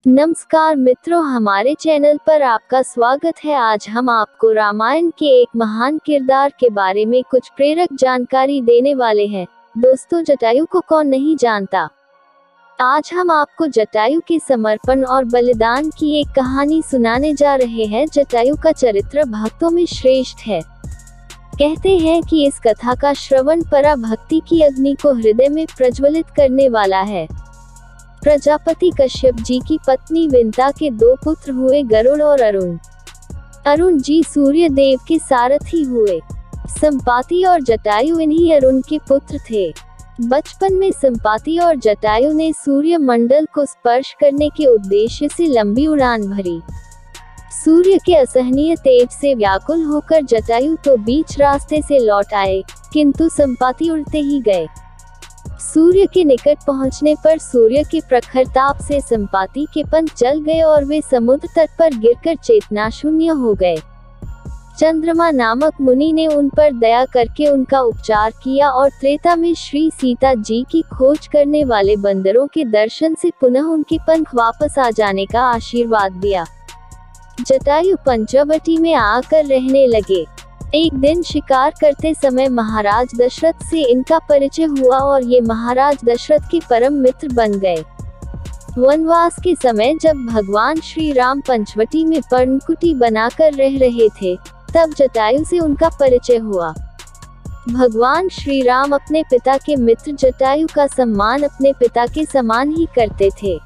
नमस्कार मित्रों, हमारे चैनल पर आपका स्वागत है। आज हम आपको रामायण के एक महान किरदार के बारे में कुछ प्रेरक जानकारी देने वाले हैं। दोस्तों, जटायु को कौन नहीं जानता। आज हम आपको जटायु के समर्पण और बलिदान की एक कहानी सुनाने जा रहे हैं। जटायु का चरित्र भक्तों में श्रेष्ठ है। कहते हैं कि इस कथा का श्रवण पराभक्ति की अग्नि को हृदय में प्रज्वलित करने वाला है। प्रजापति कश्यप जी की पत्नी विंता के दो पुत्र हुए, गरुड़ और अरुण। अरुण जी सूर्य देव के सारथी हुए। संपाति और जटायु इन्हीं अरुण के पुत्र थे। बचपन में संपाति और जटायु ने सूर्य मंडल को स्पर्श करने के उद्देश्य से लंबी उड़ान भरी। सूर्य के असहनीय तेज से व्याकुल होकर जटायु तो बीच रास्ते से लौट आए, किंतु संपाति उड़ते ही गए। सूर्य के निकट पहुंचने पर सूर्य के प्रखर ताप से संपाति के पंख जल गए और वे समुद्र तट पर गिरकर चेतनाशून्य हो गए। चंद्रमा नामक मुनि ने उन पर दया करके उनका उपचार किया और त्रेता में श्री सीता जी की खोज करने वाले बंदरों के दर्शन से पुनः उनके पंख वापस आ जाने का आशीर्वाद दिया। जटायु पंचवटी में आकर रहने लगे। एक दिन शिकार करते समय महाराज दशरथ से इनका परिचय हुआ और ये महाराज दशरथ के परम मित्र बन गए। वनवास के समय जब भगवान श्री राम पंचवटी में पर्णकुटी बनाकर रह रहे थे, तब जटायु से उनका परिचय हुआ। भगवान श्री राम अपने पिता के मित्र जटायु का सम्मान अपने पिता के समान ही करते थे।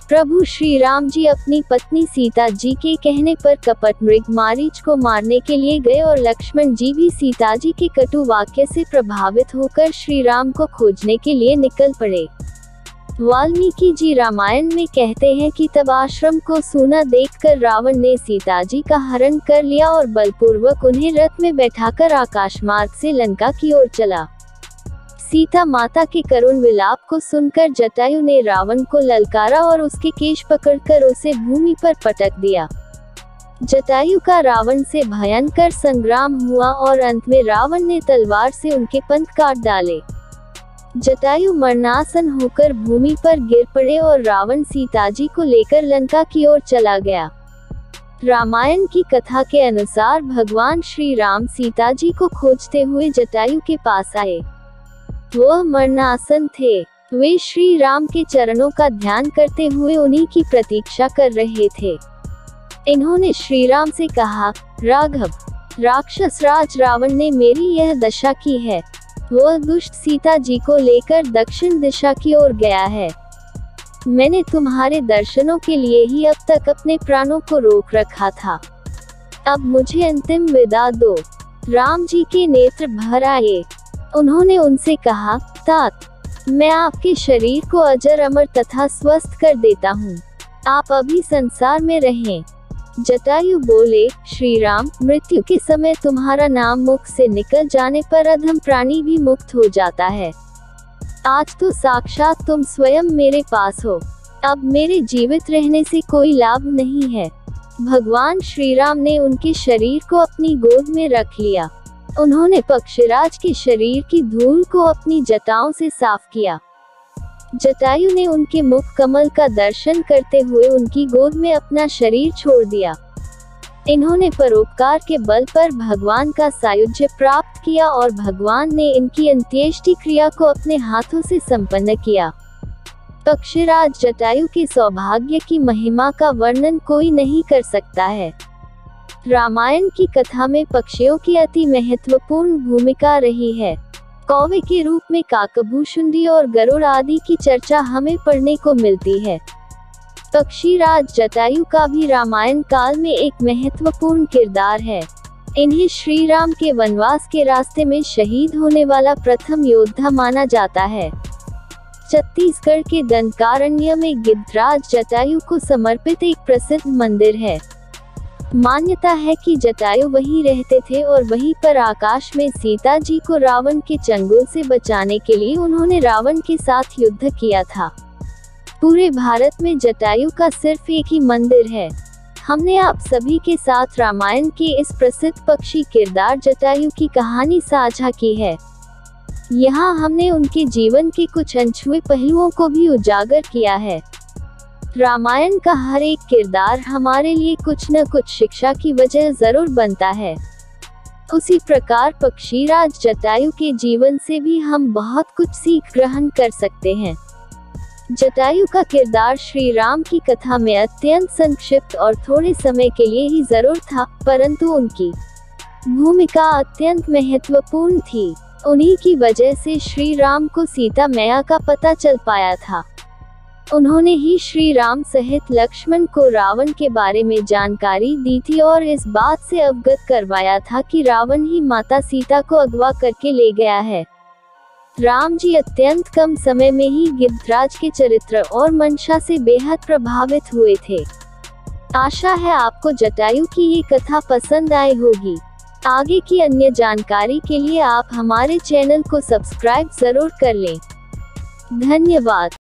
प्रभु श्री राम जी अपनी पत्नी सीता जी के कहने पर कपट मृग मारीच को मारने के लिए गए और लक्ष्मण जी भी सीता जी के कटु वाक्य से प्रभावित होकर श्री राम को खोजने के लिए निकल पड़े। वाल्मीकि जी रामायण में कहते हैं कि तब आश्रम को सूना देखकर रावण ने सीता जी का हरण कर लिया और बलपूर्वक उन्हें रथ में बैठाकर आकाश मार्ग से लंका की ओर चला। सीता माता के करुण विलाप को सुनकर जटायु ने रावण को ललकारा और उसके केश पकड़कर उसे भूमि पर पटक दिया। जटायु का रावण से भयंकर संग्राम हुआ और अंत में रावण ने तलवार से उनके पंख काट डाले। जटायु मरणासन होकर भूमि पर गिर पड़े और रावण सीता जी को लेकर लंका की ओर चला गया। रामायण की कथा के अनुसार भगवान श्री राम सीता जी को खोजते हुए जटायु के पास आए। वह मरणासन थे। वे श्री राम के चरणों का ध्यान करते हुए उन्हीं की प्रतीक्षा कर रहे थे। इन्होंने श्री राम से कहा, राघव, राक्षस राज रावण ने मेरी यह दशा की है। वह दुष्ट सीता जी को लेकर दक्षिण दिशा की ओर गया है। मैंने तुम्हारे दर्शनों के लिए ही अब तक अपने प्राणों को रोक रखा था। अब मुझे अंतिम विदा दो। राम जी के नेत्र भर आए। उन्होंने उनसे कहा, तात, मैं आपके शरीर को अजर अमर तथा स्वस्थ कर देता हूँ। आप अभी संसार में रहें। जटायु बोले, श्री राम, मृत्यु के समय तुम्हारा नाम मुख से निकल जाने पर अधम प्राणी भी मुक्त हो जाता है। आज तो साक्षात तुम स्वयं मेरे पास हो। अब मेरे जीवित रहने से कोई लाभ नहीं है। भगवान श्री राम ने उनके शरीर को अपनी गोद में रख लिया। उन्होंने पक्षीराज के शरीर की धूल को अपनी जटाओं से साफ किया। जटायु ने उनके मुख कमल का दर्शन करते हुए उनकी गोद में अपना शरीर छोड़ दिया। इन्होंने परोपकार के बल पर भगवान का सायुज्य प्राप्त किया और भगवान ने इनकी अंत्येष्टि क्रिया को अपने हाथों से संपन्न किया। पक्षीराज जटायु के सौभाग्य की महिमा का वर्णन कोई नहीं कर सकता है। रामायण की कथा में पक्षियों की अति महत्वपूर्ण भूमिका रही है। कौवे के रूप में काकभूषुंडी और गरुड़ आदि की चर्चा हमें पढ़ने को मिलती है। पक्षीराज जटायु का भी रामायण काल में एक महत्वपूर्ण किरदार है। इन्हें श्री राम के वनवास के रास्ते में शहीद होने वाला प्रथम योद्धा माना जाता है। छत्तीसगढ़ के दंडकारण्य में गिद्धराज जटायु को समर्पित एक प्रसिद्ध मंदिर है। मान्यता है कि जटायु वहीं रहते थे और वहीं पर आकाश में सीता जी को रावण के चंगुल से बचाने के लिए उन्होंने रावण के साथ युद्ध किया था। पूरे भारत में जटायु का सिर्फ एक ही मंदिर है। हमने आप सभी के साथ रामायण के इस प्रसिद्ध पक्षी किरदार जटायु की कहानी साझा की है। यहाँ हमने उनके जीवन के कुछ अनछुए पहलुओं को भी उजागर किया है। रामायण का हर एक किरदार हमारे लिए कुछ न कुछ शिक्षा की वजह जरूर बनता है। उसी प्रकार पक्षीराज जटायु के जीवन से भी हम बहुत कुछ सीख ग्रहण कर सकते हैं। जटायु का किरदार श्री राम की कथा में अत्यंत संक्षिप्त और थोड़े समय के लिए ही जरूर था, परंतु उनकी भूमिका अत्यंत महत्वपूर्ण थी। उन्हीं की वजह से श्री राम को सीता मैया का पता चल पाया था। उन्होंने ही श्री राम सहित लक्ष्मण को रावण के बारे में जानकारी दी थी और इस बात से अवगत करवाया था कि रावण ही माता सीता को अगवा करके ले गया है। राम जी अत्यंत कम समय में ही गिद्धराज के चरित्र और मंशा से बेहद प्रभावित हुए थे। आशा है आपको जटायु की ये कथा पसंद आई होगी। आगे की अन्य जानकारी के लिए आप हमारे चैनल को सब्सक्राइब जरूर कर लें। धन्यवाद।